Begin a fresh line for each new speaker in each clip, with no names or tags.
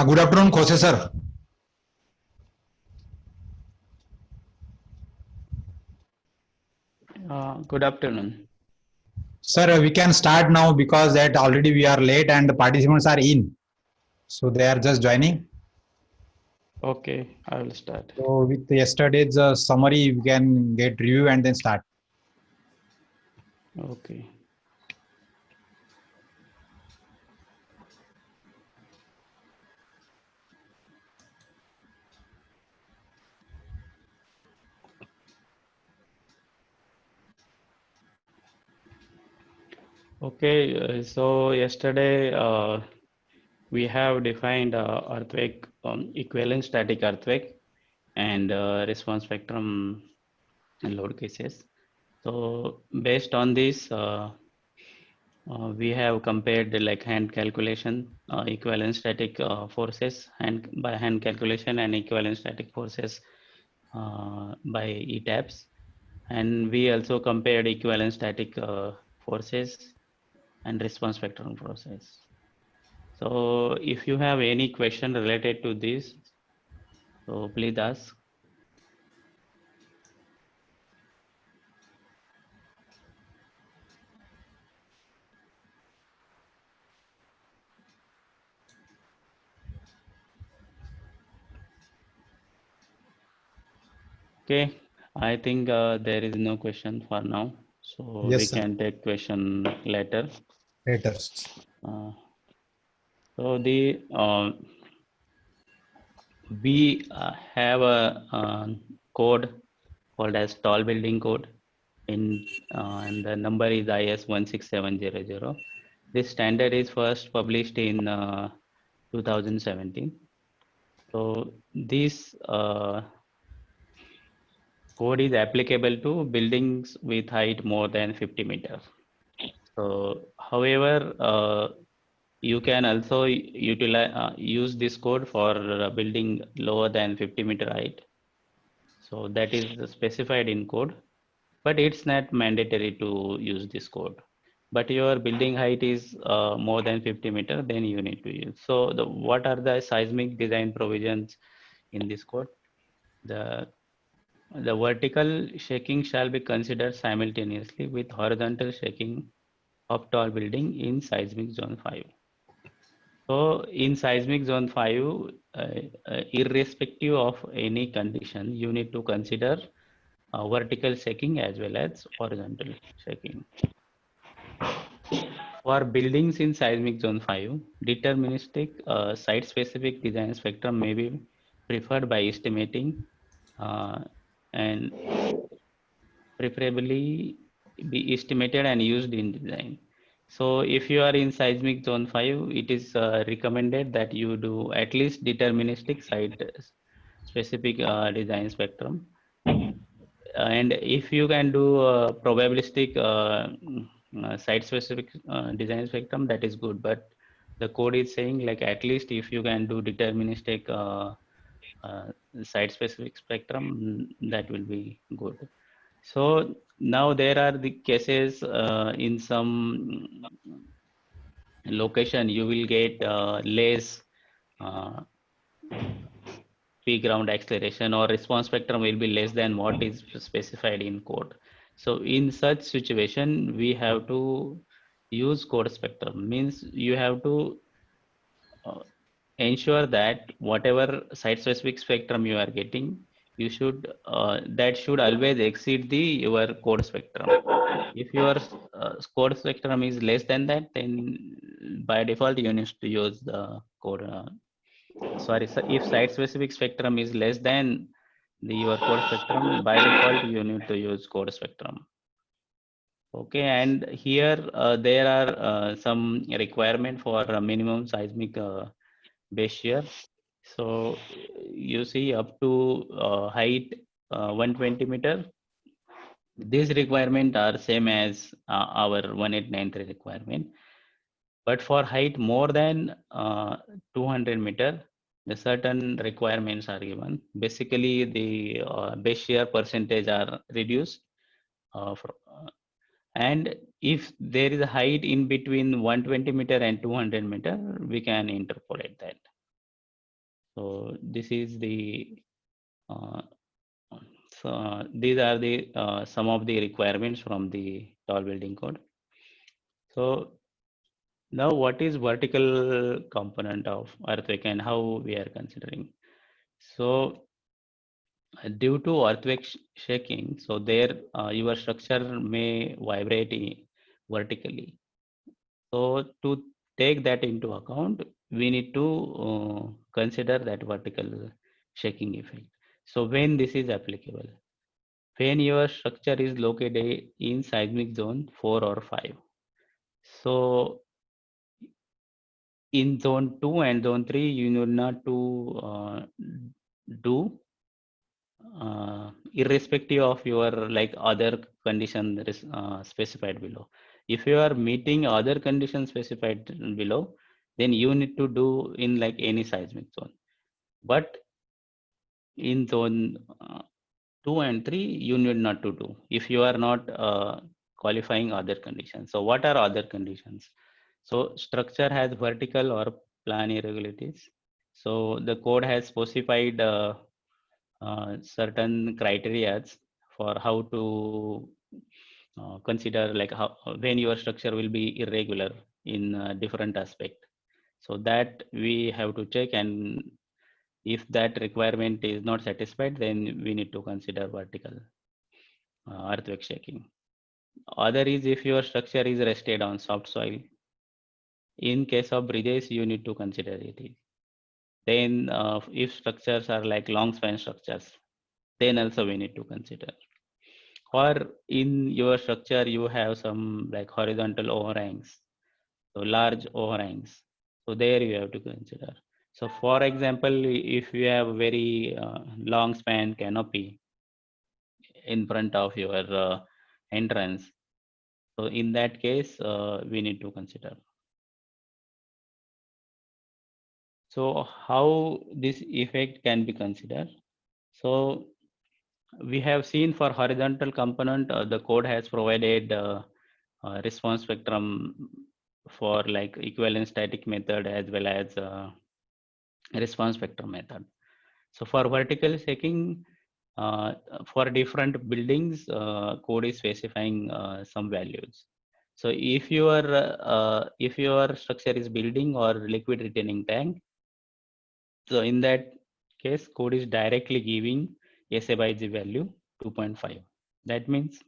Good afternoon, Kose sir.
Good afternoon.
Sir, we can start now because that already we are late and the participants are in. So they are just joining.
Okay, I will start.
So with yesterday's summary, we can get review and then start.
Okay. Okay, so yesterday we have defined earthquake, equivalent static earthquake and response spectrum and load cases. So based on this, we have compared the like hand calculation, equivalent static forces and by hand calculation and equivalent static forces by ETAPS. And we also compared equivalent static forces and response spectrum process. So if you have any question related to this, so please ask. Okay, I think there is no question for now. So we
Yes, sir.
can take question later.
Later.
Uh, so the we have a code called as tall building code and the number is IS 16700. This standard is first published in 2017. So this code is applicable to buildings with height more than 50 meters. So however, you can also use this code for a building lower than 50-meter height. So that is specified in code, but it's not mandatory to use this code. But your building height is more than 50 meter, then you need to use. So what are the seismic design provisions in this code? The vertical shaking shall be considered simultaneously with horizontal shaking of tall building in seismic zone 5. So in seismic zone 5, irrespective of any condition, you need to consider vertical shaking as well as horizontal shaking. For buildings in seismic zone 5, deterministic site-specific design spectrum may be preferred by estimating and preferably be estimated and used in design. So if you are in seismic zone 5, it is recommended that you do at least deterministic site-specific design spectrum. And if you can do probabilistic site-specific design spectrum, that is good. But the code is saying like at least if you can do deterministic uh, site-specific spectrum, that will be good. So now there are the cases in some location you will get less uh, P ground acceleration or response spectrum will be less than what is specified in code. So in such situation, we have to use code spectrum. Means you have to uh, ensure that whatever site specific spectrum you are getting, you should that should always exceed the your code spectrum. If your code spectrum is less than that, then by default you need to use the code. Sorry, so if site specific spectrum is less than your code spectrum, by default you need to use code spectrum. Okay, and here there are some requirement for a minimum seismic base shear. So you see up to height 120 meter. These requirement are same as our 1893 requirement. But for height more than 200 meter, the certain requirements are given. Basically, the base shear percentage are reduced. And if there is a height in between 120 meter and 200 meter, we can interpolate that. So this is the these are the some of the requirements from the tall building code. So now what is vertical component of earthquake and how we are considering? So due to earthquake shaking, so there your structure may vibrate vertically. So to take that into account, we need to consider that vertical shaking effect. So when this is applicable, when your structure is located in seismic zone 4 or 5. So in zone 2 and zone 3, you need not to do irrespective of your like other condition that is specified below. If you are meeting other conditions specified below, then you need to do in like any seismic zone. But in zone 2 and 3, you need not to do if you are not qualifying other conditions. So what are other conditions? So structure has vertical or plan irregularities. So the code has specified certain criteria for how to consider like how when your structure will be irregular in different aspect. So that we have to check, and if that requirement is not satisfied, then we need to consider vertical earthquake shaking. Other is if your structure is rested on soft soil. In case of bridges, you need to consider it. Then if structures are like long span structures, then also we need to consider. Or in your structure, you have some like horizontal overhangs, so large overhangs. So there you have to consider. So for example, if you have a very long span canopy in front of your entrance, so in that case, we need to consider. So how this effect can be considered? So we have seen for horizontal component, the code has provided response spectrum for like equivalent static method as well as response spectrum method. So for vertical shaking, for different buildings, code is specifying some values. So if your structure is building or liquid retaining tank, so in that case, code is directly giving SA by G value 2.5. That means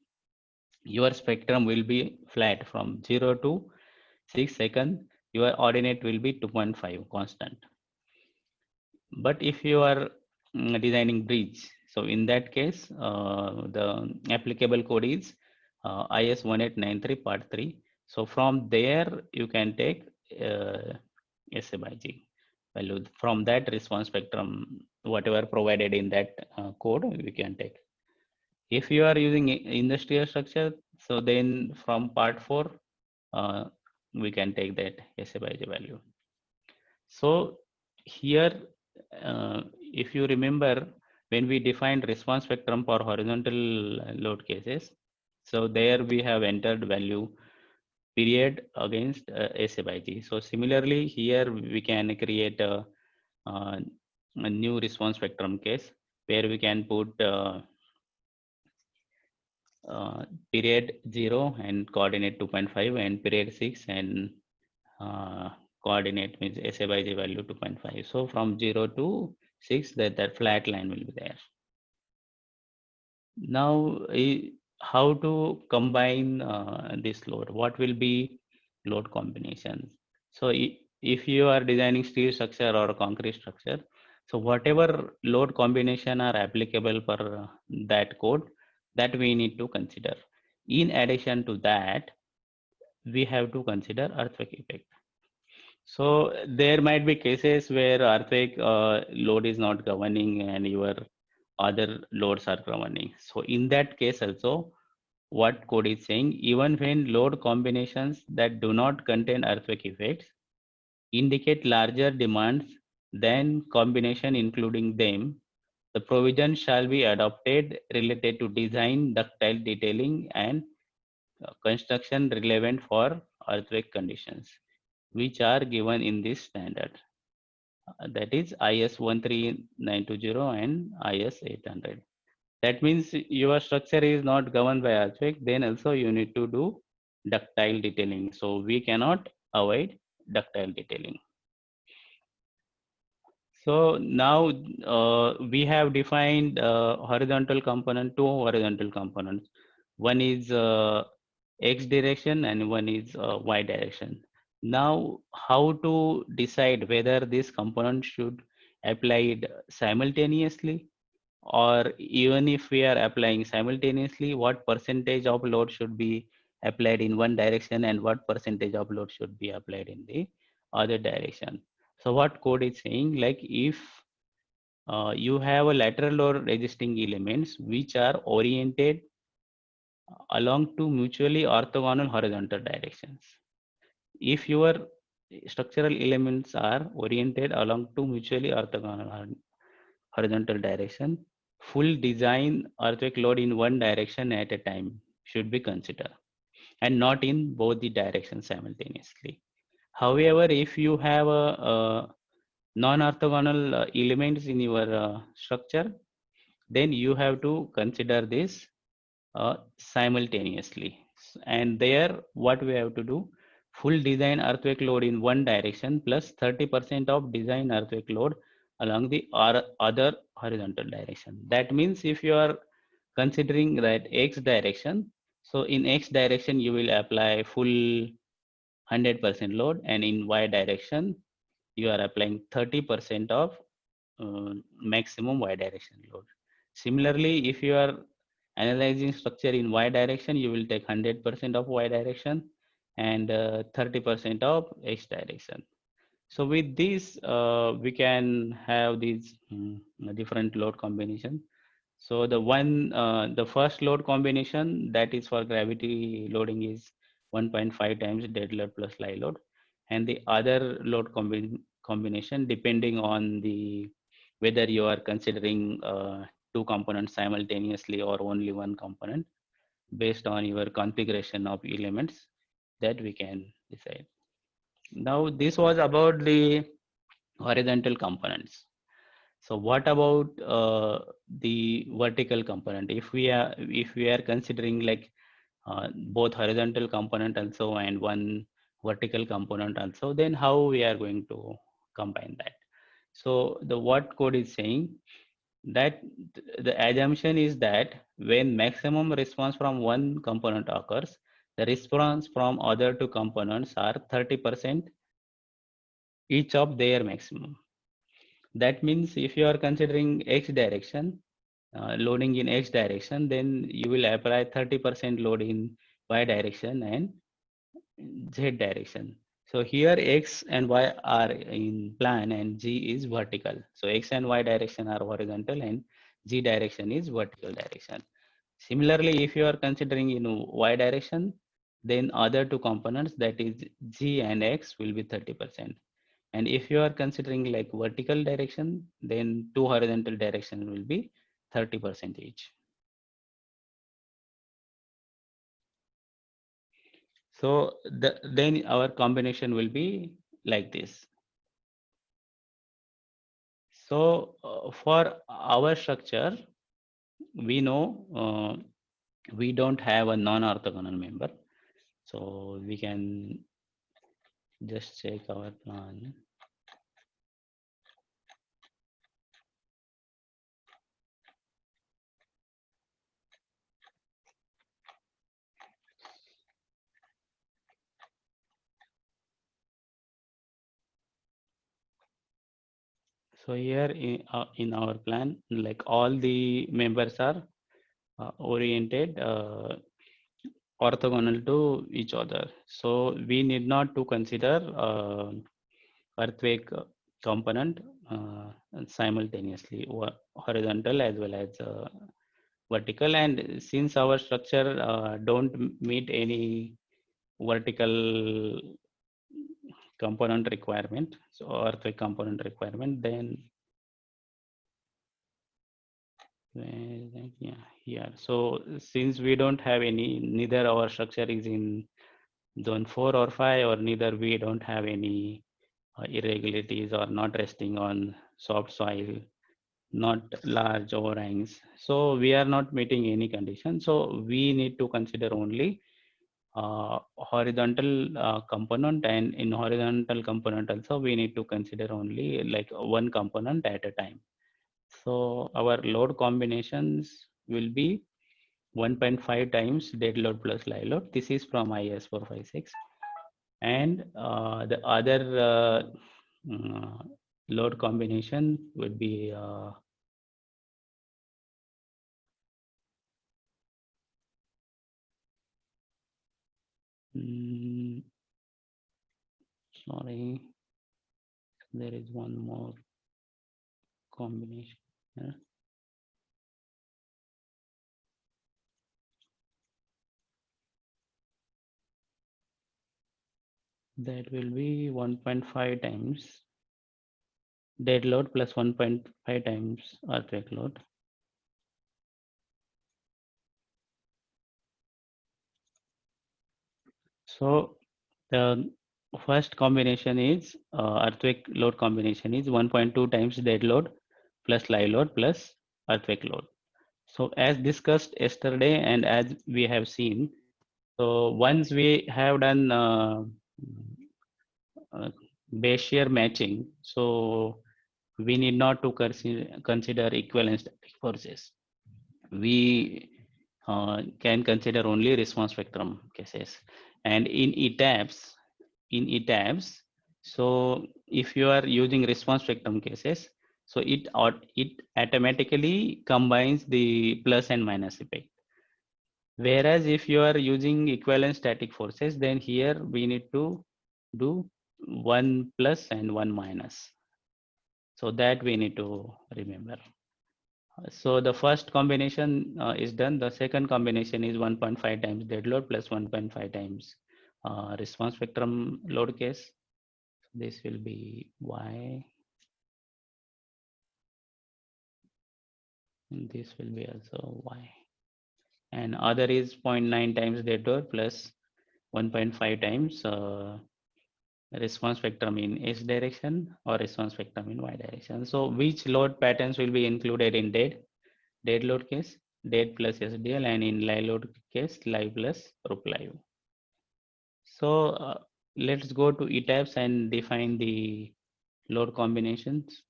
your spectrum will be flat from 0 to 6 seconds. Your ordinate will be 2.5 constant. But if you are designing bridge, so in that case, the applicable code is IS 1893 part 3. So from there, you can take SA by G value. From that response spectrum, whatever provided in that code, we can take. If you are using industrial structure, so then from part 4, we can take that SA by G value. So here, if you remember, when we defined response spectrum for horizontal load cases, so there we have entered value period against SA by G. So similarly, here we can create a new response spectrum case where we can put period 0 and coordinate 2.5 and period 6 and coordinate means SA by J value 2.5. So from 0 to 6, that flat line will be there. Now, how to combine this load? What will be load combinations? So if you are designing steel structure or concrete structure, so whatever load combination are applicable for that code, that we need to consider. In addition to that, we have to consider earthquake effect. So there might be cases where earthquake load is not governing and your other loads are governing. So in that case also, what code is saying, even when load combinations that do not contain earthquake effects indicate larger demands than combination including them, the provision shall be adopted related to design, ductile detailing, and construction relevant for earthquake conditions, which are given in this standard. that is IS 13920 and IS 800. That means your structure is not governed by earthquake, then also you need to do ductile detailing. So we cannot avoid ductile detailing. So now we have defined horizontal component, two horizontal components. One is X direction and one is Y direction. Now, how to decide whether this component should applied simultaneously, or even if we are applying simultaneously, what percentage of load should be applied in one direction and what percentage of load should be applied in the other direction. So what code is saying, like if you have a lateral load resisting elements which are oriented along two mutually orthogonal horizontal directions. If your structural elements are oriented along two mutually orthogonal horizontal direction, full design earthquake load in one direction at a time should be considered and not in both the directions simultaneously. However, if you have a non-orthogonal elements in your structure, then you have to consider this simultaneously. And there, what we have to do, full design earthquake load in one direction plus 30% of design earthquake load along the other horizontal direction. That means if you are considering that X direction, so in X direction, you will apply full 100% load, and in Y direction, you are applying 30% of maximum Y direction load. Similarly, if you are analyzing structure in Y direction, you will take 100% of Y direction and 30% of X direction. So with this, we can have these different load combination. So the first load combination that is for gravity loading is 1.5 times dead load plus live load, and the other load combination depending on the whether you are considering two components simultaneously or only one component based on your configuration of elements that we can decide. Now this was about the horizontal components. So what about the vertical component? If we are considering like both horizontal component also and one vertical component also, then how we are going to combine that? So the what code is saying that the assumption is that when maximum response from one component occurs, the response from other two components are 30% each of their maximum. That means if you are considering X direction, loading in X direction, then you will apply 30% load in Y direction and Z direction. So here X and Y are in plan and G is vertical. So X and Y direction are horizontal and G direction is vertical direction. Similarly, if you are considering in Y direction, then other two components, that is G and X, will be 30%. And if you are considering like vertical direction, then two horizontal direction will be 30% each. So then our combination will be like this. So for our structure, we know we don't have a non-orthogonal member. So we can just check our plan. So here in our plan, like all the members are oriented orthogonal to each other. So we need not to consider earthquake component simultaneously, horizontal as well as vertical. And since our structure don't meet any vertical component requirement, so earthquake component requirement, then yeah, here. So since we don't have any, neither our structure is in zone 4 or 5, or neither we don't have any irregularities or not resting on soft soil, not large overhangs. So we are not meeting any condition. So we need to consider only horizontal component, and in horizontal component also we need to consider only like one component at a time. So our load combinations will be 1.5 times dead load plus live load. This is from IS 456. And the other load combination would be sorry, there is one more combination here. That will be 1.5 times dead load plus 1.5 times earthquake load. So the first combination is earthquake load combination is 1.2 times dead load plus live load plus earthquake load. So as discussed yesterday and as we have seen, so once we have done base shear matching, so we need not to consider equivalent static forces. We can consider only response spectrum cases. And in ETABS, so if you are using response spectrum cases, so it automatically combines the plus and minus effect. Whereas if you are using equivalent static forces, then here we need to do 1 plus and 1 minus. So that we need to remember. So the first combination is done. The second combination is 1.5 times dead load plus 1.5 times response spectrum load case. This will be Y. And this will be also Y. And other is 0.9 times dead load plus 1.5 times response spectrum in X direction or response spectrum in Y direction. So which load patterns will be included in dead load case, dead plus SDL, and in live load case, live plus RUP live. So let's go to ETABS and define the load combinations.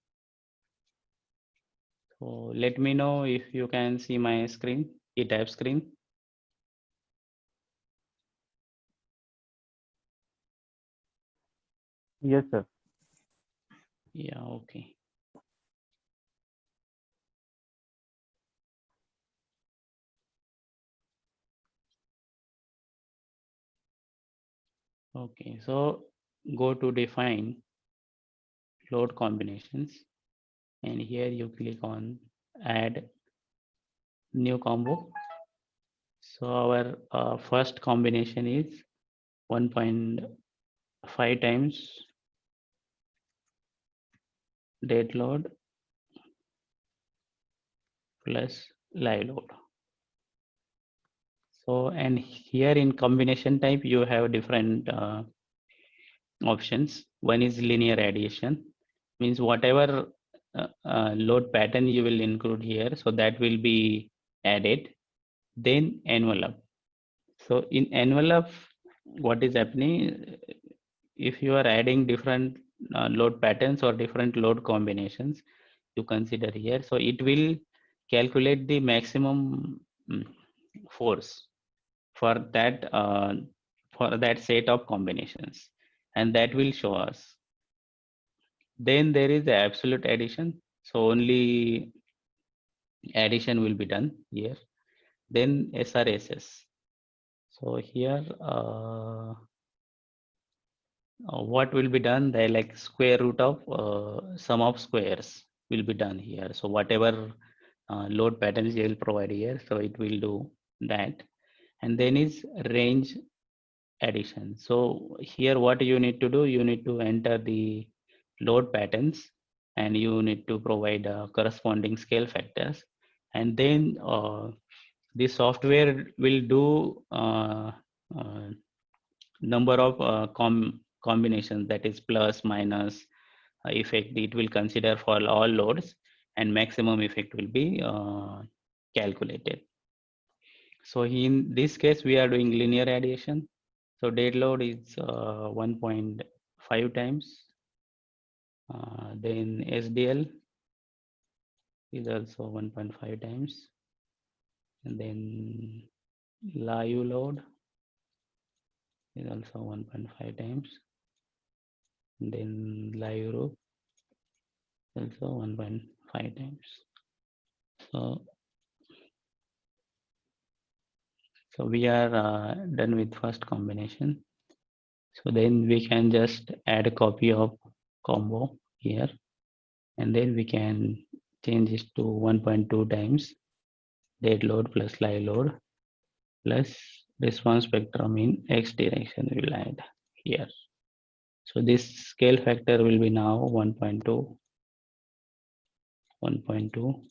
So let me know if you can see my screen, ETABS screen.
Yes, sir.
Yeah, okay. Okay, so go to define load combinations, and here you click on add new combo. So our first combination is 1.5 times dead load plus live load. So, and here in combination type, you have different options. One is linear addition, means whatever load pattern you will include here, so that will be added. Then envelope. So in envelope, what is happening? If you are adding different load patterns or different load combinations, you consider here. So it will calculate the maximum force for that set of combinations, and that will show us. Then there is the absolute addition, so only addition will be done here. Then SRSS. So here what will be done, they like square root of sum of squares will be done here. So whatever load patterns you will provide here, so it will do that. And then is range addition. So here what you need to do, you need to enter the load patterns and you need to provide corresponding scale factors, and then the software will do number of combinations, that is plus minus effect, it will consider for all loads, and maximum effect will be calculated. So in this case, we are doing linear addition. So dead load is 1.5 times. Then SDL is also 1.5 times. And then live load is also 1.5 times. And then live row also 1.5 times. So we are done with first combination. So then we can just add a copy of combo here, and then we can change this to 1.2 times dead load plus live load plus response spectrum in X direction we will add here. So this scale factor will be now 1.2, 1.2,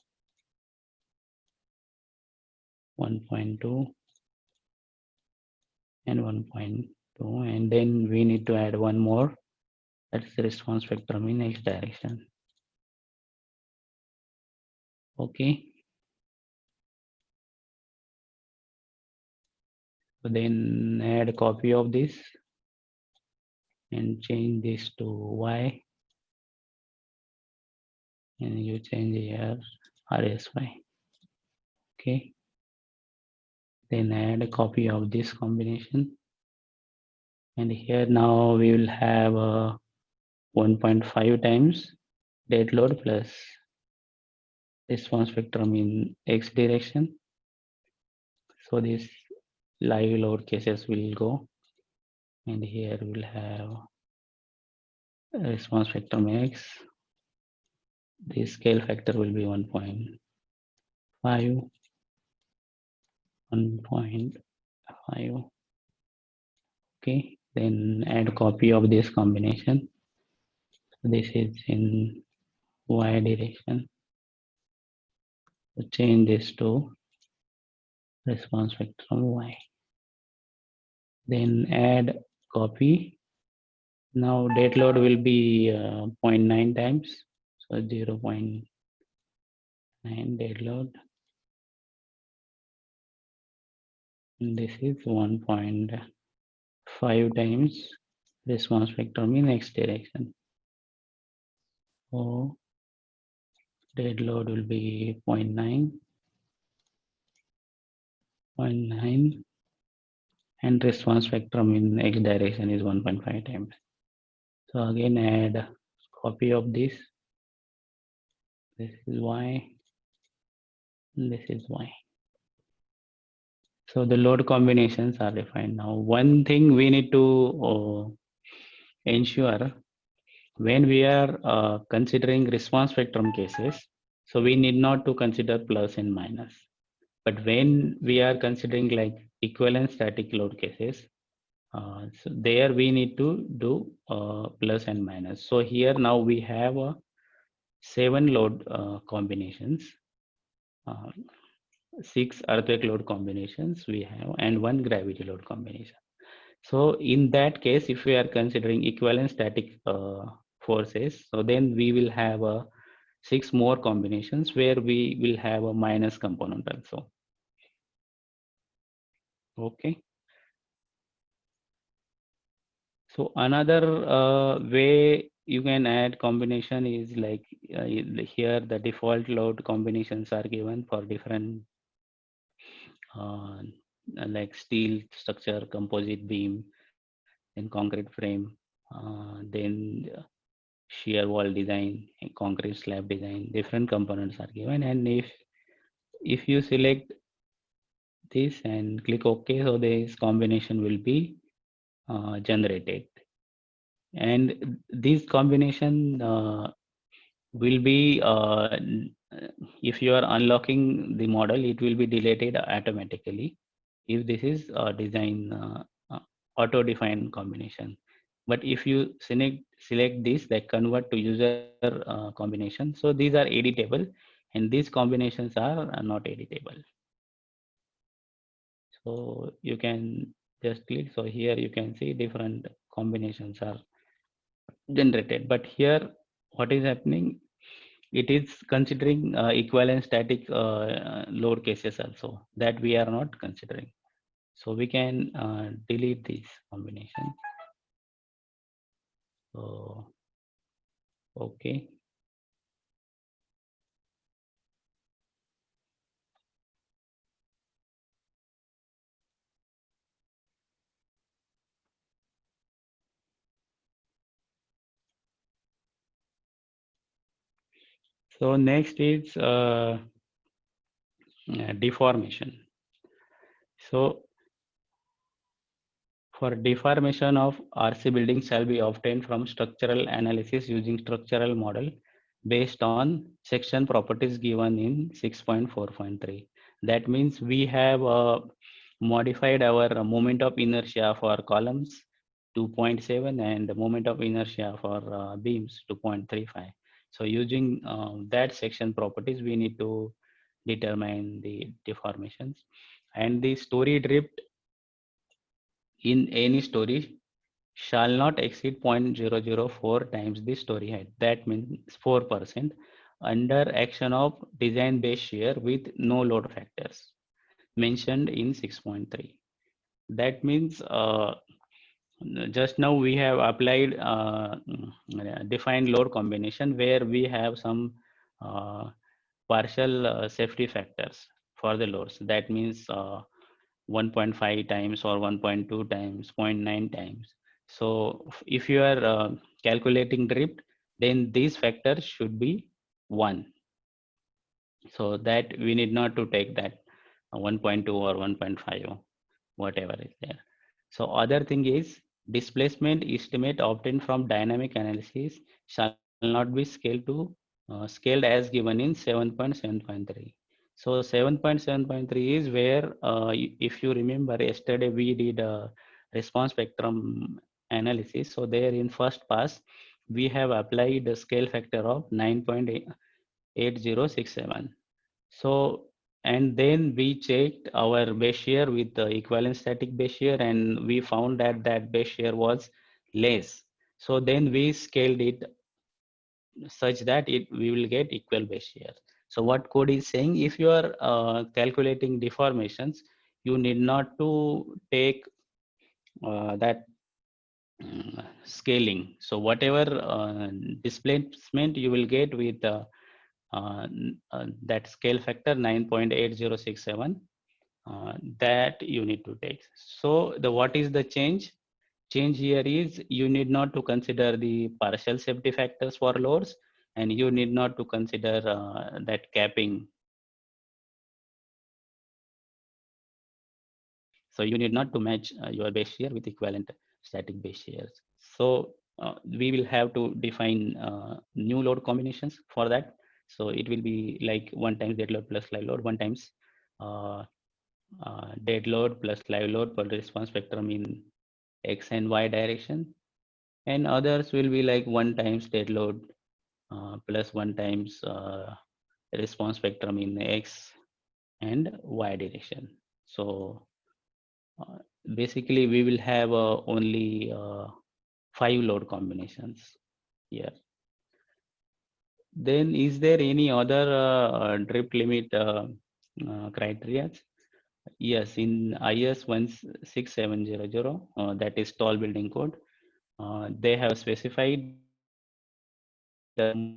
1.2, and 1.2, and then we need to add one more, that's the response spectrum in X direction. Okay. So then add a copy of this and change this to Y, and you change here RSY. Okay. Then add a copy of this combination, and here now we will have 1.5 times dead load plus response spectrum in X direction. So this live load cases will go, and here we'll have response spectrum X. The scale factor will be 1.5, 1.5. Okay, then add a copy of this combination. This is in Y direction. So change this to response spectrum Y. Then add copy. Now dead load will be 0.9 times. So 0.9 dead load. And this is 1.5 times response spectrum in X direction. So dead load will be 0.9, 0.9, and response spectrum in X direction is 1.5 times. So again add a copy of this. This is Y, and this is Y. So the load combinations are defined now. One thing we need to ensure when we are considering response spectrum cases, so we need not to consider plus and minus. But when we are considering like equivalent static load cases, so there we need to do plus and minus. So here now we have 7 load combinations, 6 earthquake load combinations we have, and 1 gravity load combination. So in that case, if we are considering equivalent static forces, so then we will have 6 more combinations where we will have a minus component also. Okay. So another way you can add combination is like here the default load combinations are given for different like steel structure, composite beam, then concrete frame, then shear wall design, and concrete slab design. Different components are given, and if you select this and click OK, so this combination will be generated, and this combination will be if you are unlocking the model, it will be deleted automatically if this is design auto-defined combination. But if you select this, like convert to user combination, so these are editable, and these combinations are not editable. So you can just click. So here you can see different combinations are generated. But here, what is happening? It is considering equivalent static load cases also that we are not considering. So we can delete these combinations. So, okay. So next is deformation. So for deformation of RC building shall be obtained from structural analysis using structural model based on section properties given in 6.4.3. That means we have modified our moment of inertia for columns to 0.7 and the moment of inertia for beams to 0.35. So using that section properties, we need to determine the deformations, and the story drift in any story shall not exceed 0.004 times the story height. That means 4% under action of design based shear with no load factors mentioned in 6.3. That means just now we have applied defined load combination where we have some partial safety factors for the loads. That means 1.5 times or 1.2 times, 0.9 times. So if you are calculating drift, then these factors should be 1. So that we need not to take that 1.2 or 1.5, whatever is there. So other thing is displacement estimate obtained from dynamic analysis shall not be scaled as given in 7.7.3. So 7.7.3 is where, if you remember yesterday we did a response spectrum analysis. So there in first pass, we have applied a scale factor of 9.8067. So, and then we checked our base shear with the equivalent static base shear, and we found that that base shear was less. So then we scaled it such that we will get equal base shear. So what code is saying, if you are calculating deformations, you need not to take that scaling. So whatever displacement you will get with that scale factor 9.8067, that you need to take. So the what is the change? Change here is you need not to consider the partial safety factors for loads, and you need not to consider that capping. So you need not to match your base shear with equivalent static base shears. So we will have to define new load combinations for that. So it will be like 1 times dead load plus live load, 1 times dead load plus live load for the response spectrum in X and Y direction. And others will be like 1 times dead load plus 1 times response spectrum in X and Y direction. So basically we will have only 5 load combinations here. Then is there any other drift limit criteria? Yes, in IS 16700, that is tall building code, they have specified the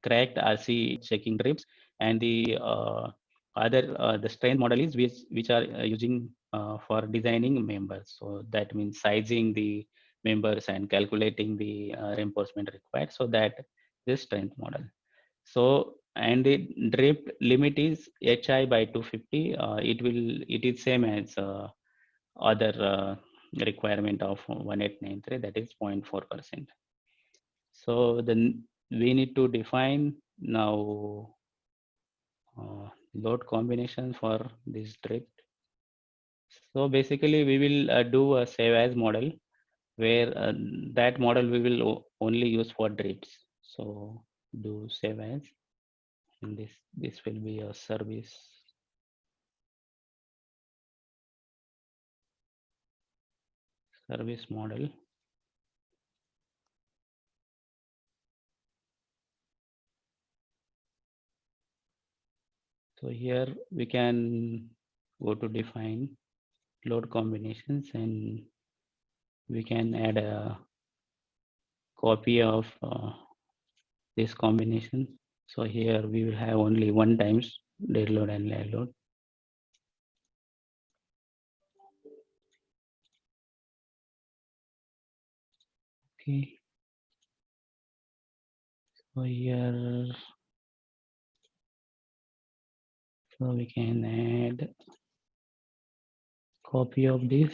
cracked RC checking drifts, and the other the strength model is which are using for designing members. So that means sizing the members and calculating the reinforcement required. So that this strength model. So and the drift limit is HI by 250. It is same as other requirement of 1893, that is 0.4%. So then we need to define now load combination for this drift. So basically we will do a save as model where that model we will only use for drifts. So do save as. and this will be a service model. So here we can go to define load combinations, and we can add a copy of this combination. So here we will have only one times dead load and live load. Okay. So here, so we can add copy of this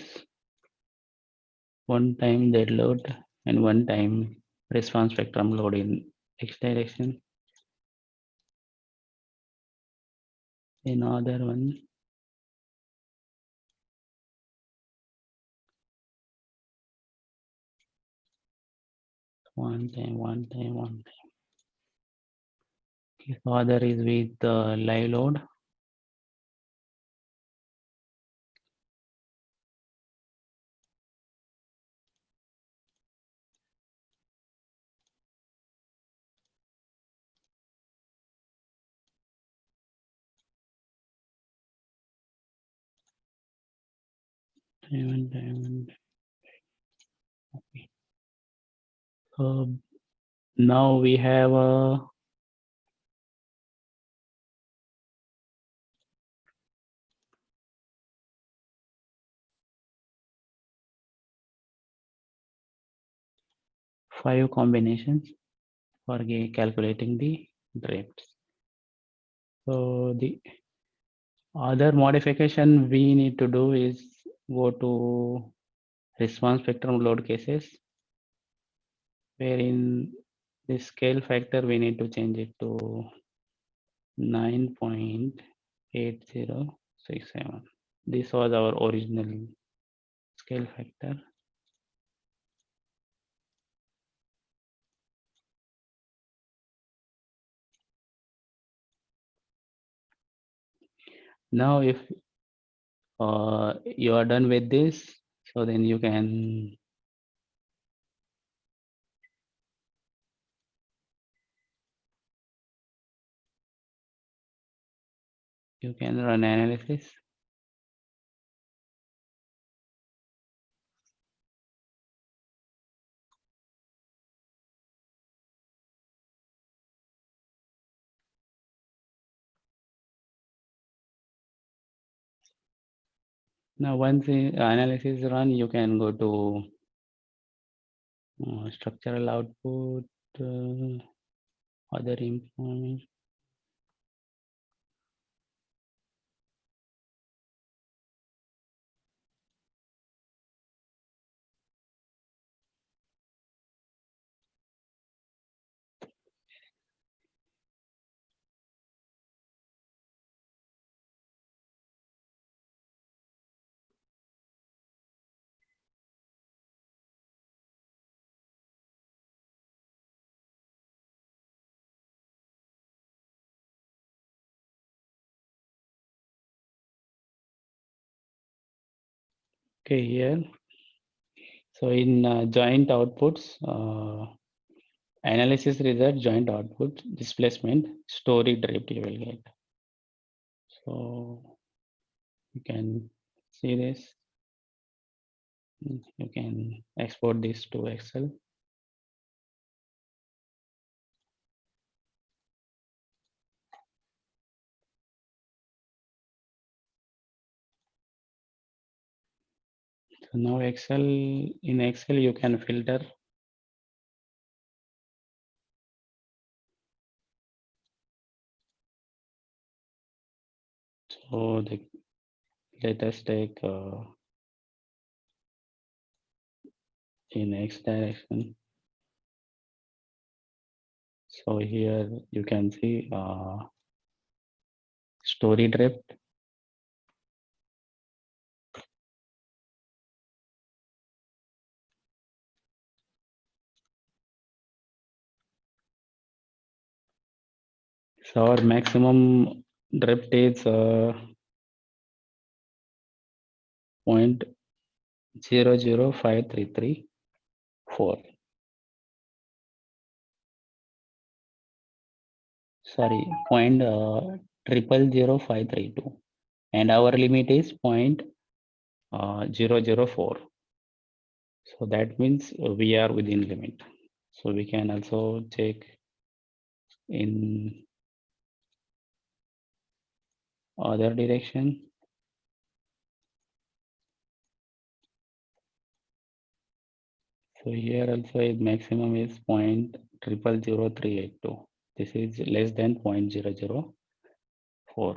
one time dead load and one time response spectrum load in X direction. Another one time. Okay, so other is with live load. Time. Okay. So now we have a five combinations for calculating the drifts. So the other modification we need to do is go to response spectrum load cases, wherein the scale factor we need to change it to 9.8067. This was our original scale factor. Now if you are done with this, so then you can run analysis. Now once the analysis is run, you can go to structural output, other information. Okay, here. So in joint outputs, analysis result, joint output, displacement, story drift you will get. So you can see this. You can export this to Excel. So now in Excel you can filter. So let us take in X direction. So here you can see story drift. So our maximum drift is 0.005334. Sorry, 0.000532, and our limit is 0.004. So that means we are within limit. So we can also check in other direction. So here also maximum is 0.000382. This is less than 0.004.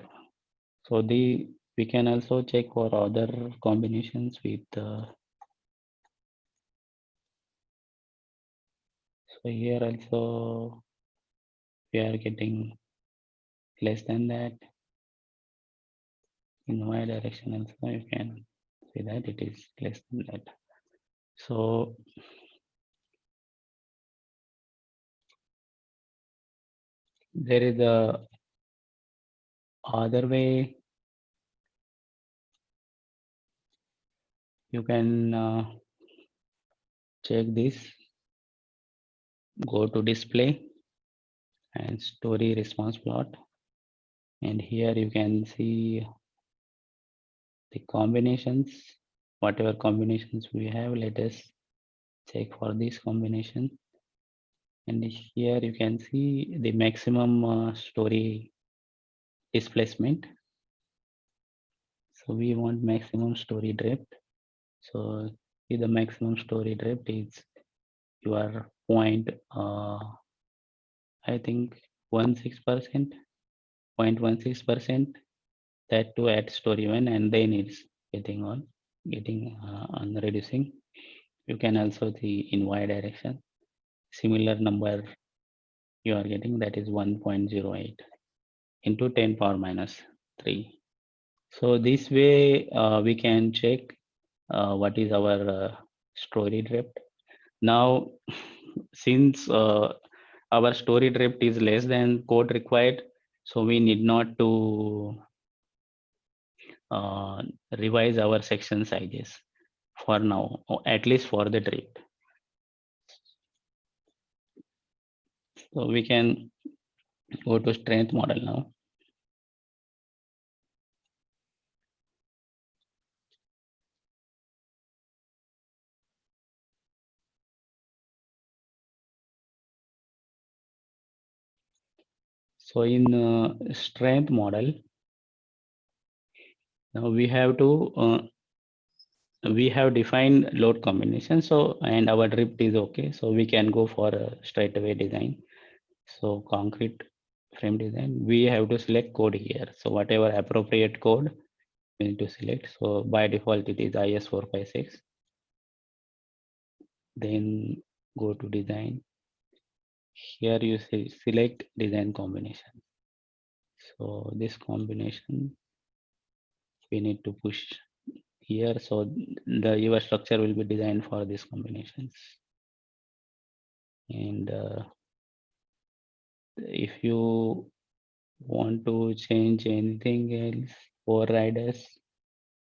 So we can also check for other combinations with so here also we are getting less than that. In y direction also you can see that it is less than that. So there is a other way you can check this. Go to display and story response plot, and here you can see the combinations, whatever combinations we have. Let us check for this combination, and here you can see the maximum story displacement. So we want maximum story drift. So see, the maximum story drift is your point I think 16%, 0.16%, that to add story one, and then it's getting on reducing. You can also see in y direction similar number you are getting, that is 1.08 into 10 power minus 3. So this way we can check what is our story drift. Now since our story drift is less than code required, so we need not to revise our section sizes for now, or at least for the drift. So we can go to strength model now. So in strength model, now we have defined load combination. So and our drift is okay. So we can go for a straightaway design. So concrete frame design, we have to select code here. So whatever appropriate code we need to select. So by default it is IS456. Then go to design. Here you select design combination. So this combination we need to push here. So your structure will be designed for these combinations. And if you want to change anything else for riders,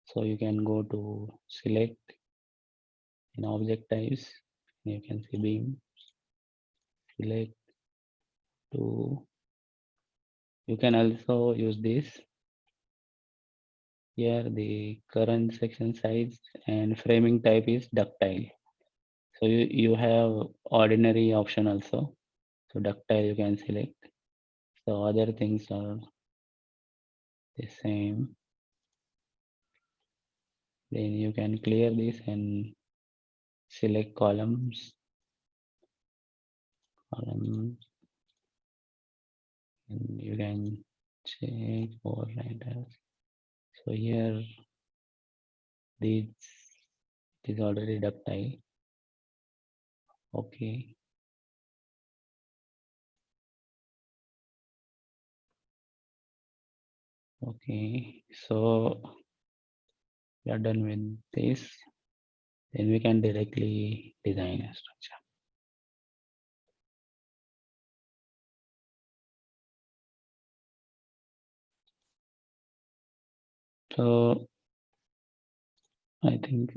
so you can go to select in object types. You can see beam, select to, you can also use this here. The current section size and framing type is ductile. So you have ordinary option also. So ductile you can select. So other things are the same. Then you can clear this and select columns, and you can check for riders. So here this is already ductile. Okay. Okay, so we are done with this. Then we can directly design a structure. So I think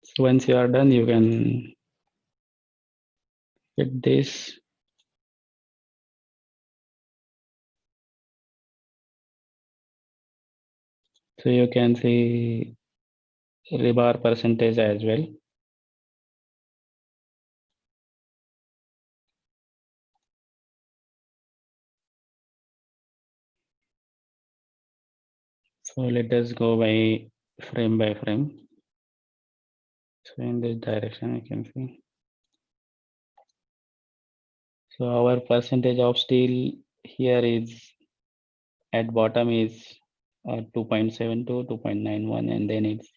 so once you are done, you can get this. So you can see rebar percentage as well. So let us go by frame. So in this direction, you can see. So our percentage of steel here is at bottom is 2.72, 2.91, and then it's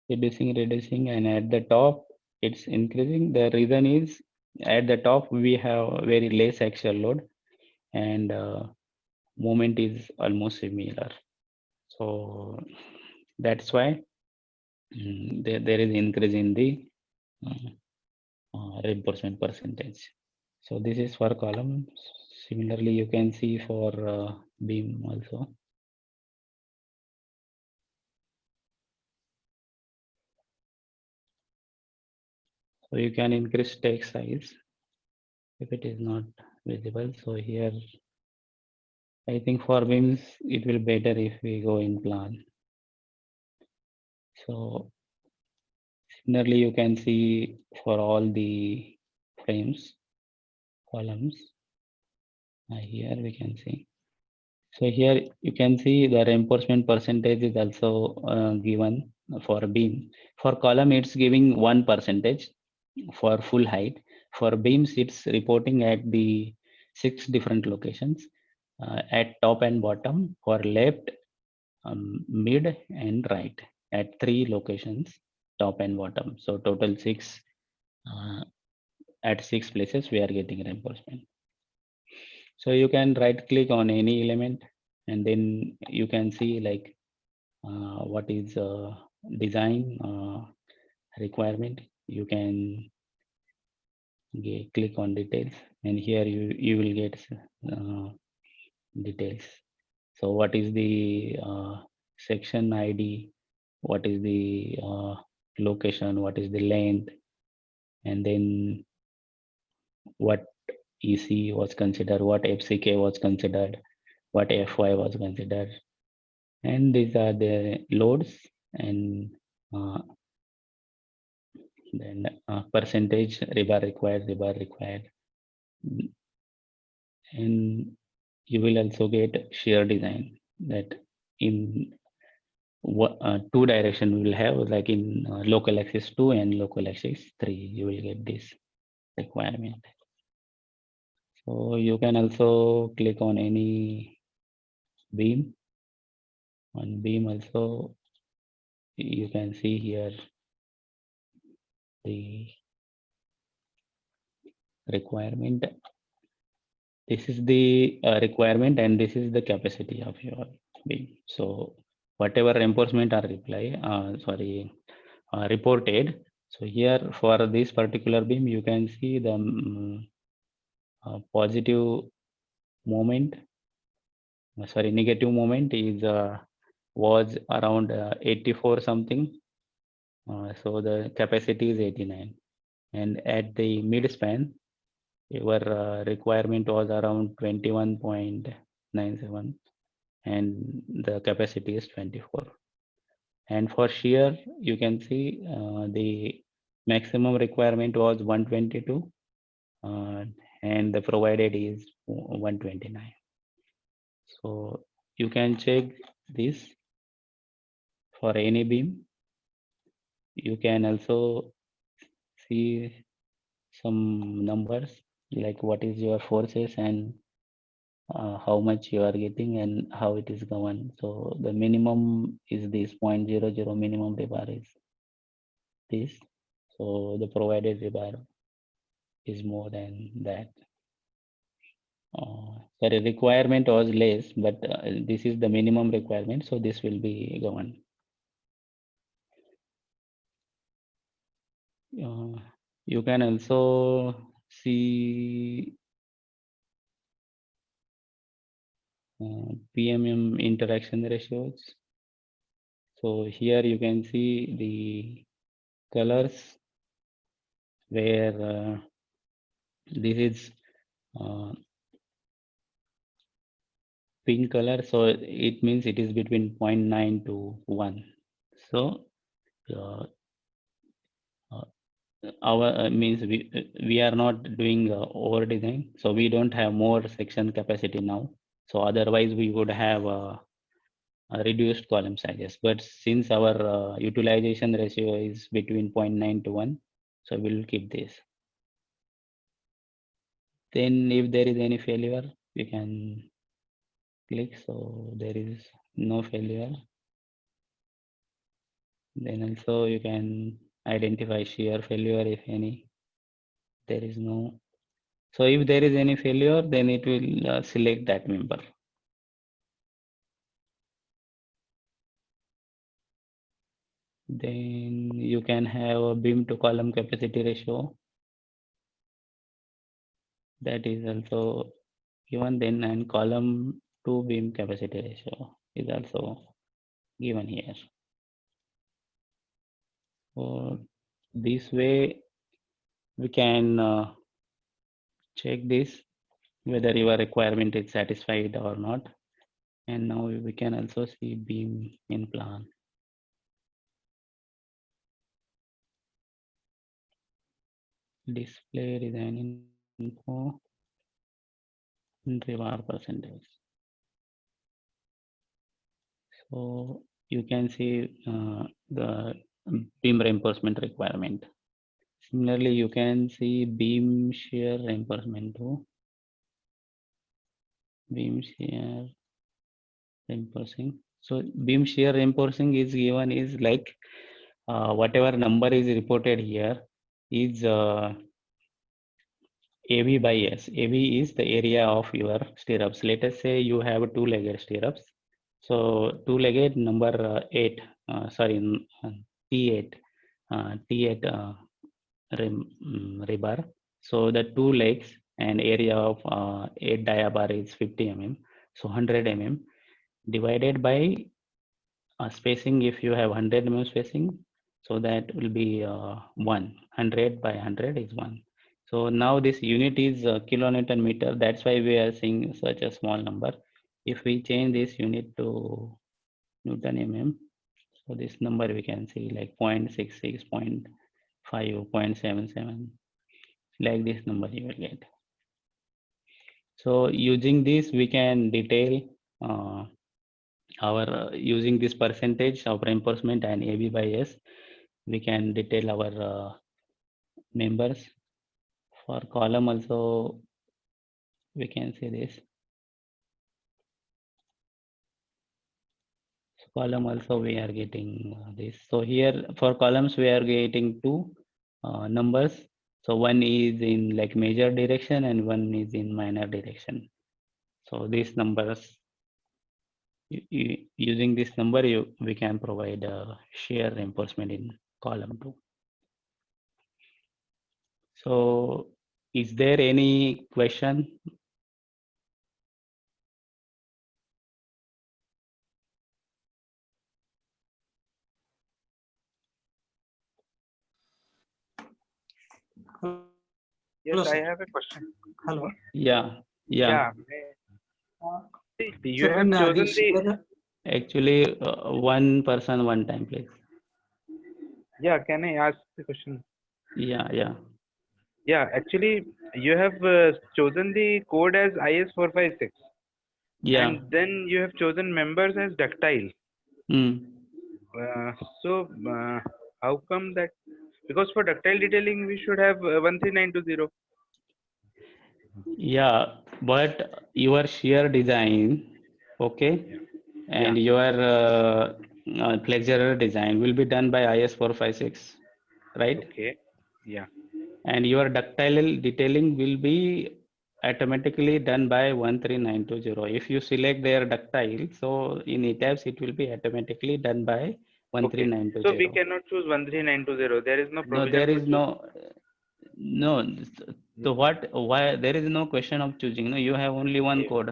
reducing, and at the top it's increasing. The reason is at the top we have very less axial load, and moment is almost similar. So that's why there is increase in the reinforcement percentage. So this is for column. Similarly, you can see for beam also. So you can increase text size if it is not visible. So here, I think for beams, it will better if we go in plan. So similarly, you can see for all the frames, columns, here we can see. So here you can see the reinforcement percentage is also given for beam. For column, it's giving 1% for full height. For beams, it's reporting at the 6 different locations at top and bottom, for left, mid, and right at 3 locations, top and bottom. So total 6 at 6 places we are getting reinforcement. So you can right click on any element and then you can see like what is design requirement. You can click on details, and here you will get details. So what is the section ID, what is the location, what is the length, and then what EC was considered, what FCK was considered, what FY was considered, and these are the loads, and then percentage rebar required, and you will also get shear design that in two direction we will have, like in local axis 2 and local axis 3, you will get this requirement. So you can also click on any beam. On beam also, you can see here the requirement. This is the requirement, and this is the capacity of your beam. So whatever reinforcement are reported. So here for this particular beam, you can see the positive moment. Negative moment is was around 84 something. So the capacity is 89, and at the mid span, your requirement was around 21.97, and the capacity is 24. And for shear, you can see the maximum requirement was 122, and the provided is 129. So you can check this for any beam. You can also see some numbers like what is your forces and how much you are getting and how it is governed. So the minimum is this 0.00, minimum rebar is this. So the provided rebar is more than that. sorry, requirement was less, but this is the minimum requirement, so this will be governed. You can also see PMM interaction ratios. So here you can see the colors where this is pink color, so it means it is between 0.9 to 1. So our means we are not doing over design, so we don't have more section capacity now. So otherwise we would have reduced column sizes, but since our utilization ratio is between 0.9 to 1, so we'll keep this. Then if there is any failure, we can click, so there is no failure. Then also you can identify shear failure if any. There is no. So if there is any failure, then it will select that member. Then you can have a beam to column capacity ratio. That is also given then, and column to beam capacity ratio is also given here. So this way we can check this whether your requirement is satisfied or not. And now we can also see beam in plan. Display design info, rebar percentage. So you can see the beam reinforcement requirement. Similarly, you can see beam shear reinforcement too. Beam shear reinforcing. So beam shear reinforcing is given is like whatever number is reported here is AB by S. AB is the area of your stirrups. Let us say you have two-legged stirrups. So two-legged number 8, T8, T8 rebar. So the two legs and area of 8 dia bar is 50 mm. So 100 mm divided by spacing. If you have 100 mm spacing, so that will be 100 by 100 is 1. So now this unit is kilonewton meter. That's why we are seeing such a small number. If we change this unit to Newton mm, so this number we can see like 0.66, 0.5, 0.77, like this number you will get. So using this, we can detail our using this percentage of reinforcement and AB by S, we can detail our members. For column also, we can see this. So column also we are getting this. So here for columns we are getting two numbers. So one is in like major direction and one is in minor direction. So these numbers, using this number, we can provide shear reinforcement in column 2. So is there any question?
Yes,
Hello,
I
sir.
have a question.
Hello.
Yeah.
You have chosen the.
Actually, one person, one time, please.
Yeah, can I ask the question?
Yeah.
Yeah, actually, you have chosen the code as IS456.
Yeah.
And then you have chosen members as ductile.
Mm.
So how come that? Because for ductile detailing, we should have 13920.
Yeah, but your shear design, okay, and your flexural design will be done by IS456, right?
Okay. Yeah.
And your ductile detailing will be automatically done by 13920. If you select their ductile, so in ETABS it will be automatically done by
Okay. So we
13920.
cannot choose 13920. There is no
No,
provision
there
to
is
choose.
no. So what? Why there is no question of choosing? No, you have only one
Yeah.
code.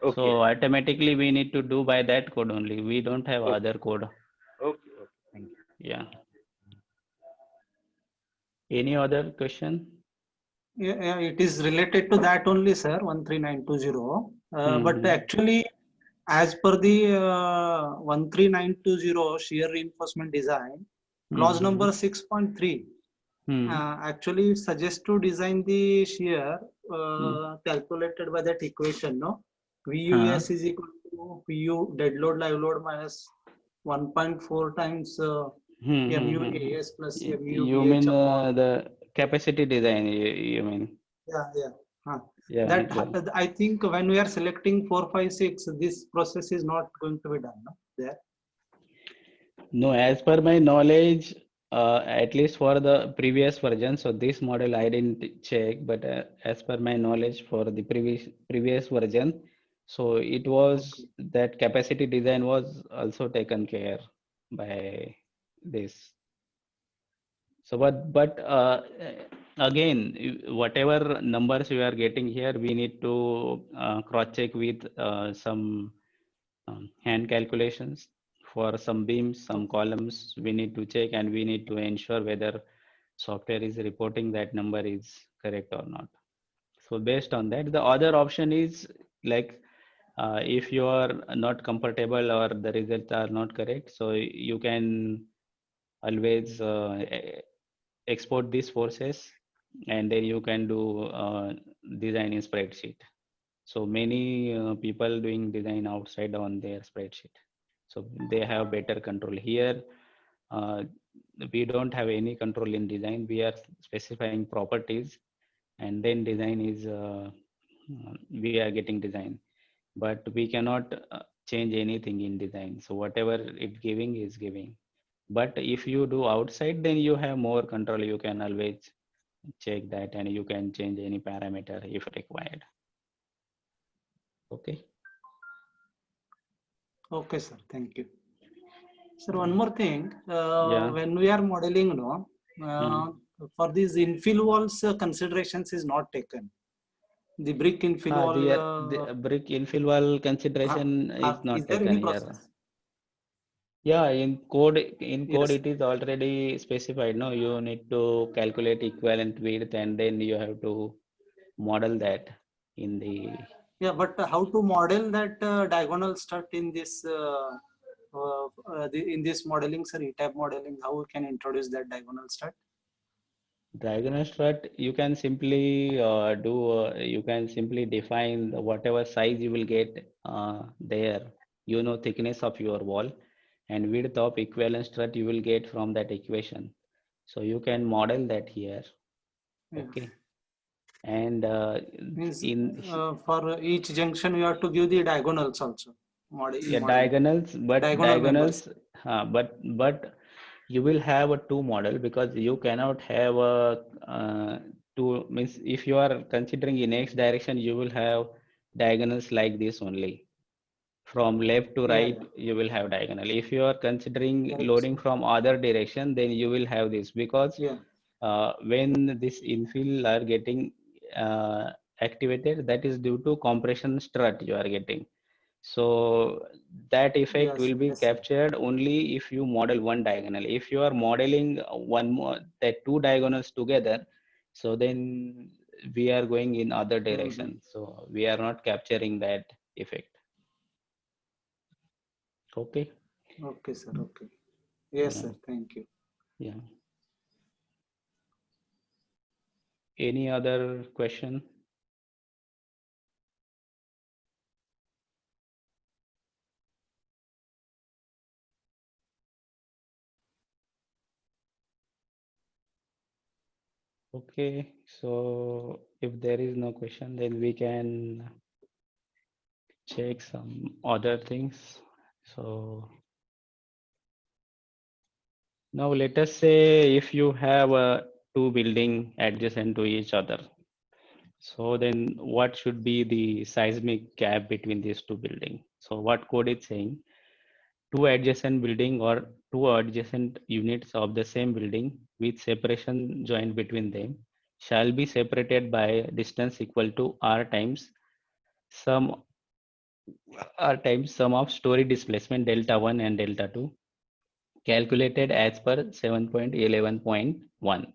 Okay.
So automatically we need to do by that code only. We don't have
Okay.
other code.
Okay. Thank you.
Yeah. Any other question?
Yeah, it is related to that only, sir, 13920. But
Mhm.
actually, as per the 13920 shear reinforcement design, clause
Mhm.
number 6.3
Hmm.
actually it suggests to design the shear
Hmm.
calculated by that equation, no?
Huh.
VUS is equal to PU dead load live load minus 1.4 times MUAS plus
You
MUVH
mean
upon.
the capacity design? You mean?
Yeah. Huh.
Yeah.
That I think when we are selecting 456, this process is not going to be done, no? There.
No, as per my knowledge, at least for the previous version, so this model I didn't check, but as per my knowledge for the previous version, so it was that capacity design was also taken care by this. So, but again, whatever numbers we are getting here, we need to cross check with some hand calculations for some beams, some columns. We need to check and we need to ensure whether software is reporting that number is correct or not. So based on that, the other option is like if you are not comfortable or the results are not correct, so you can always export these forces and then you can do design in spreadsheet. So many people doing design outside on their spreadsheet, so they have better control. Here uh, we don't have any control in design. We are specifying properties and then design is we are getting design, but we cannot change anything in design. So whatever it giving is giving. But if you do outside, then you have more control. You can always check that and you can change any parameter if required. Okay.
Okay, sir. Thank you. Sir, one more thing.
Yeah.
When we are modeling, no, for these infill walls, considerations is not taken. The brick infill wall.
The brick infill wall consideration is
Is
not
there any
taken here.
process?
Yeah, in code
Yes.
it is already specified. No, you need to calculate equivalent width and then you have to model that in the.
Yeah, but how to model that diagonal strut in this in this modeling, sir, ETAB modeling? How we can introduce that diagonal strut?
Diagonal strut, you can simply you can simply define whatever size you will get there, thickness of your wall and width of equivalent strut you will get from that equation. So you can model that here.
Yeah.
Okay. And
Means
in
for each junction, you have to give the diagonals also.
yeah,
Modeling. Diagonal members.
but you will have a two model because you cannot have a two means if you are considering in x direction you will have diagonals like this only. From left to right you will have diagonal. If you are considering
Correct,
loading
sir.
from other direction then you will have this because when this infill are getting activated, that is due to compression strut you are getting. So that effect
Yes,
will be
yes, sir.
captured only if you model one diagonal. If you are modeling one more, that two diagonals together, so then we are going in other direction. So we are not capturing that effect. Okay.
Okay, sir. Okay. Yes,
Yeah.
sir. Thank you.
Yeah. Any other question? Okay, so if there is no question, then we can check some other things. So now let us say if you have two building adjacent to each other. So then what should be the seismic gap between these two buildings? So what code is saying, two adjacent building or two adjacent units of the same building with separation joint between them shall be separated by distance equal to r times sum sum of story displacement delta 1 and delta 2 calculated as per 7.11.1.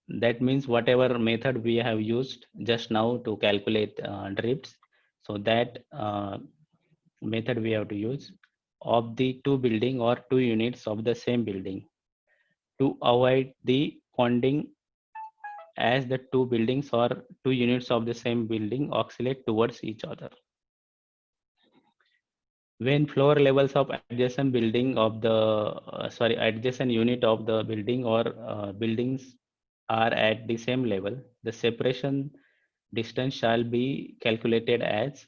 That means whatever method we have used just now to calculate drifts, so that method we have to use of the two building or two units of the same building to avoid the ponding as the two buildings or two units of the same building oscillate towards each other. When floor levels of adjacent building of the adjacent unit of the building or buildings are at the same level, the separation distance shall be calculated as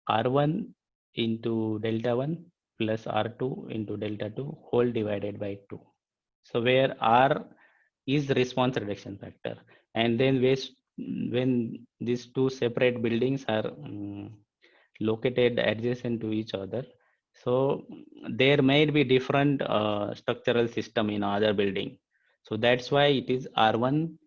r1 into delta 1 plus r2 into delta 2 whole divided by 2. So where r is the response reduction factor, and then when these two separate buildings are located adjacent to each other, so there may be different structural system in other building. So that's why it is r1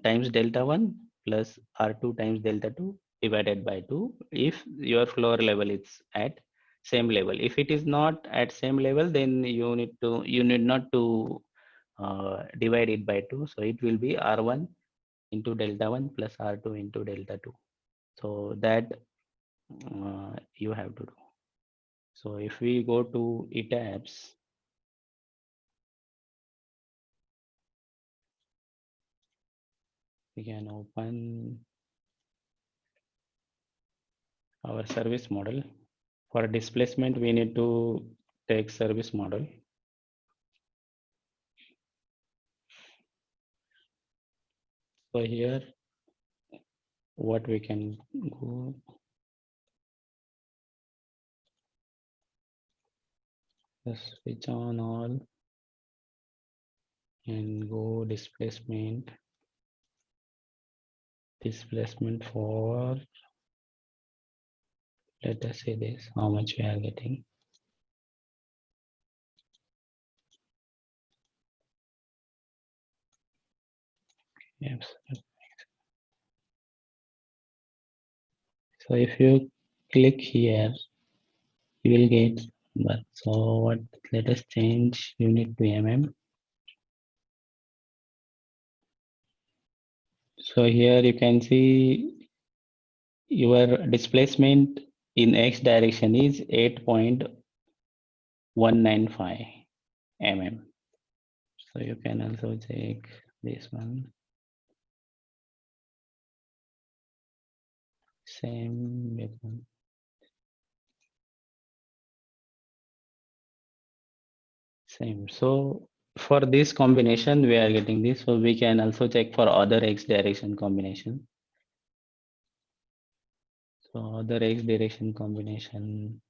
times delta 1 plus r2 times delta 2 divided by 2 if your floor level is at same level. If it is not at same level, then you need not to divide it by 2. So it will be r1 into delta 1 plus r2 into delta 2. So that you have to do. So if we go to ETABS, we can open our service model. For displacement, we need to take service model. So here, what we can go, just switch on all and go displacement for, let us say this, how much we are getting. Yes. So if you click here, you will get, but so what, let us change unit to mm. So here you can see your displacement in x direction is 8.195 mm. So you can also check this one. Same method. Same. So for this combination, we are getting this. So we can also check for other x direction combination. So other x direction combination.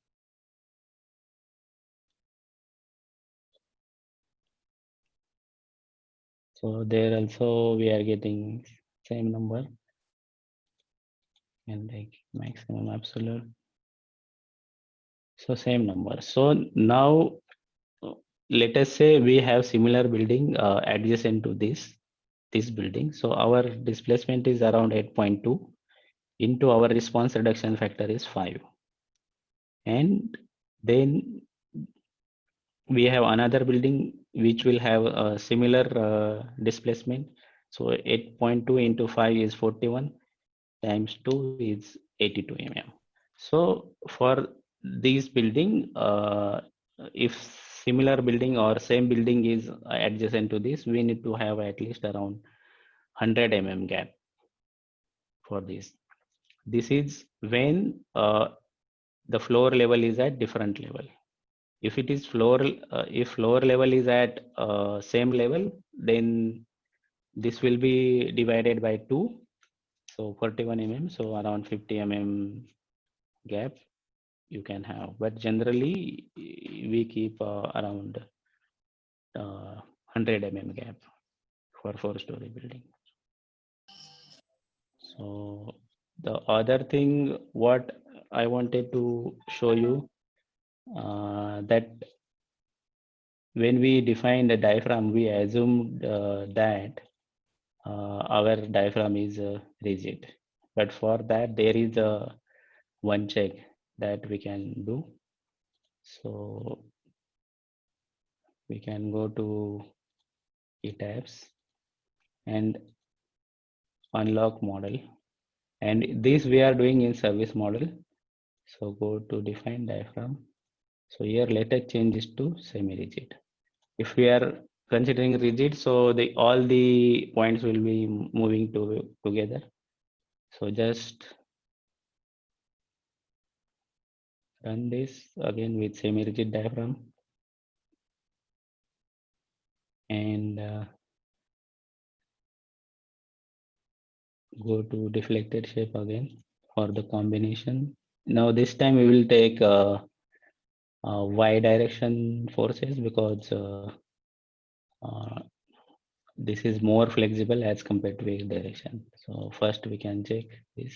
So there also we are getting same number and like maximum absolute. So same number. So now let us say we have similar building adjacent to this building. So our displacement is around 8.2 into our response reduction factor is 5. And then we have another building which will have a similar displacement. So 8.2 into 5 is 41 times 2 is 82 mm. So for this building, if similar building or same building is adjacent to this, we need to have at least around 100 mm gap for this. This is when the floor level is at different level. If it is if floor level is at same level, then this will be divided by 2. So 41 mm, so around 50 mm gap you can have. But generally, we keep around 100 mm gap for 4-story building. So the other thing what I wanted to show you that when we define the diaphragm, we assumed that our diaphragm is rigid. But for that, there is a one check that we can do. So we can go to eTabs and unlock model. And this we are doing in service model. So go to define diaphragm. So here later change is to semi-rigid. If we are considering rigid, so the all the points will be moving together. So just run this again with semi-rigid diaphragm and go to deflected shape again for the combination. Now this time we will take y direction forces because this is more flexible as compared to x direction. So first we can check this.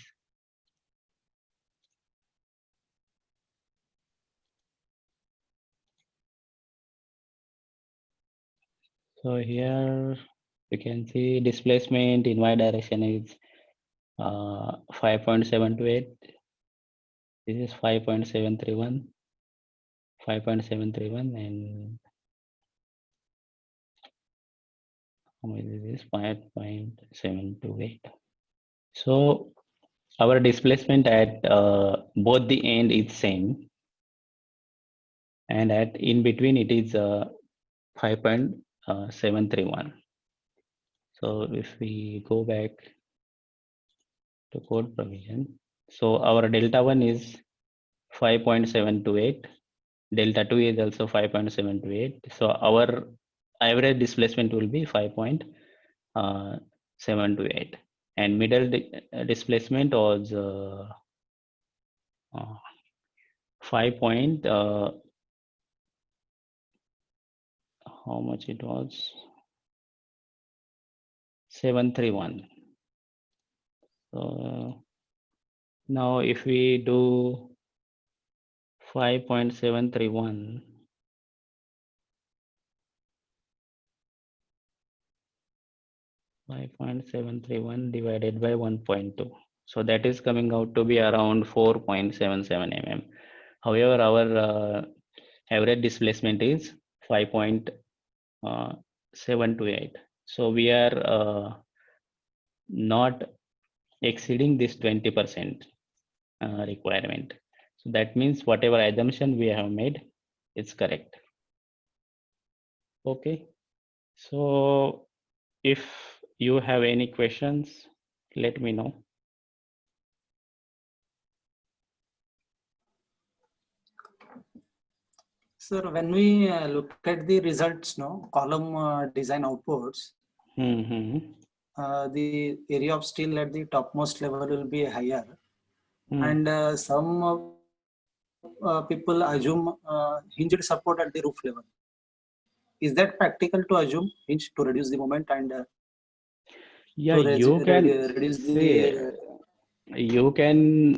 So here you can see displacement in y direction is 5.728. This is 5.731, 5.731, and how much is this? 5.728. So our displacement at both the end is same, and at in between it is 5.731. So if we go back to code provision, so our delta 1 is 5.728, delta 2 is also 5.728. So our average displacement will be 5.728, and middle displacement was 5 point how much it was, 731. So now if we do 5.731, divided by 1.2, so that is coming out to be around 4.77 mm. However, our average displacement is 5.728. So we are not exceeding this 20% requirement. So that means whatever assumption we have made is correct. Okay. So if you have any questions, let me know.
Sir, when we look at the results, no column design outputs, the area of steel at the topmost level will be higher, and some people assume hinged support at the roof level. Is that practical to assume hinge to reduce the moment and
Yeah,
to
you can
reduce
see,
the
you can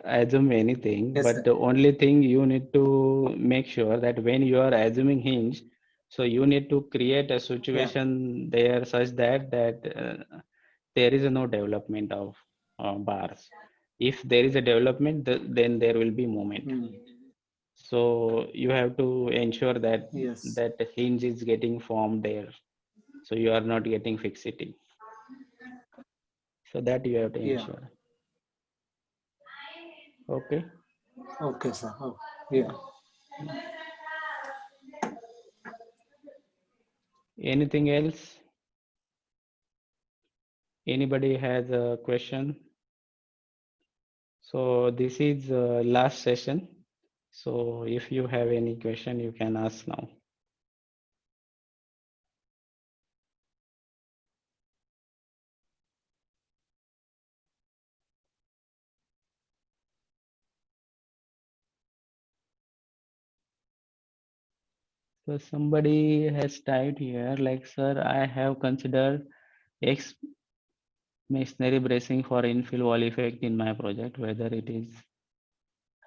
assume anything,
yes,
but
sir.
the only thing you need to make sure that when you are assuming hinge, so you need to create a situation there such that there is no development of bars. If there is a development, then there will be moment. So you have to ensure that
Yes.
that hinge is getting formed there, so you are not getting fixity. So that you have to ensure. Okay.
Okay, sir. Oh, yeah.
Anything else? Anybody has a question? So this is last session. So if you have any question, you can ask now. So somebody has typed here like, sir, I have considered X masonry bracing for infill wall effect in my project, whether it is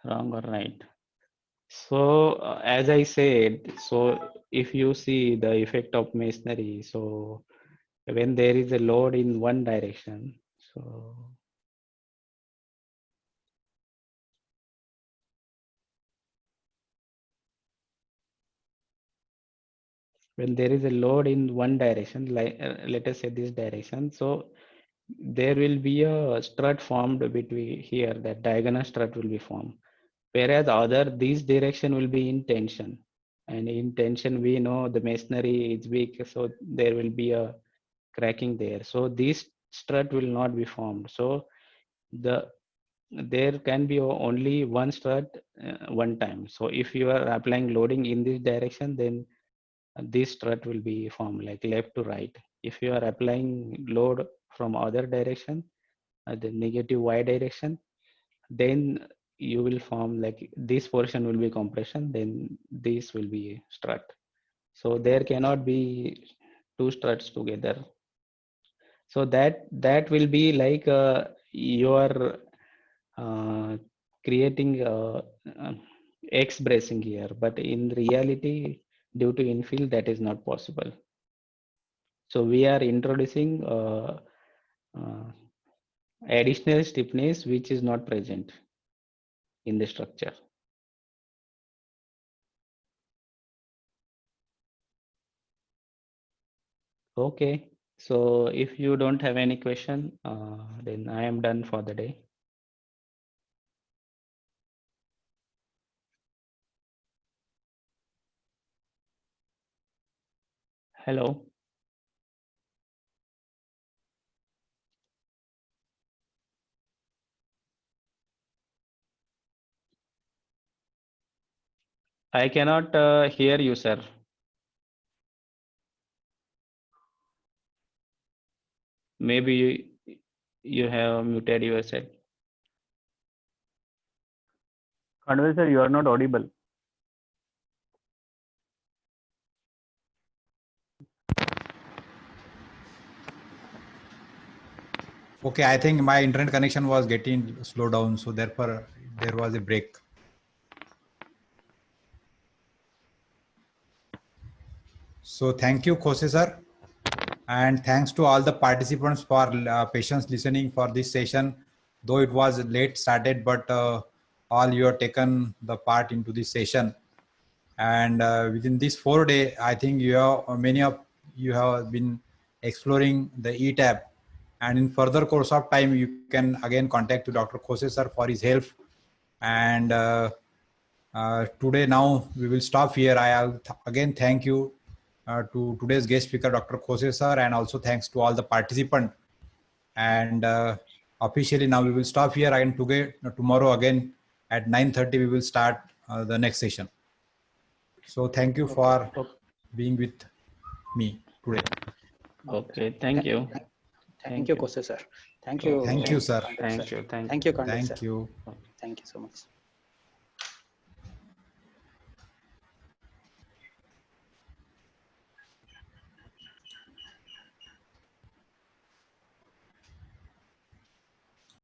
wrong or right. So as I said, so if you see the effect of masonry, so when there is a load in one direction, so when there is a load in one direction, like let us say this direction, so there will be a strut formed between here, that diagonal strut will be formed. Whereas other, this direction will be in tension. And in tension, we know the masonry is weak, so there will be a cracking there. So this strut will not be formed. So there can be only one strut one time. So if you are applying loading in this direction, then this strut will be formed like left to right. If you are applying load from other direction, the negative y direction, then you will form like this portion will be compression, then this will be strut. So there cannot be two struts together. So that will be like you are creating X bracing here, but in reality, due to infill, that is not possible. So we are introducing additional stiffness which is not present in the structure. Okay, so if you don't have any question, then I am done for the day. Hello. I cannot hear you, sir. Maybe you have muted yourself. Khandwal sir, you are not audible.
Okay, I think my internet connection was getting slow down, so therefore there was a break. So thank you, Khose sir, and thanks to all the participants for patience listening for this session. Though it was late started, but all you have taken the part into this session. And within this 4 day, I think you have many of you have been exploring the ETAP, and in further course of time you can again contact to Dr. Khose sir for his help. And today now we will stop here. I'll again thank you to today's guest speaker Dr. Khose sir, and also thanks to all the participants. And officially now we will stop here, and tomorrow again at 9:30 we will start the next session. So thank you for being with me today.
Okay, thank you.
Thank you, Khose sir. Thank you.
Thank you, sir.
Thank you.
Thank you, Khandwal sir.
Thank you.
Thank you so much.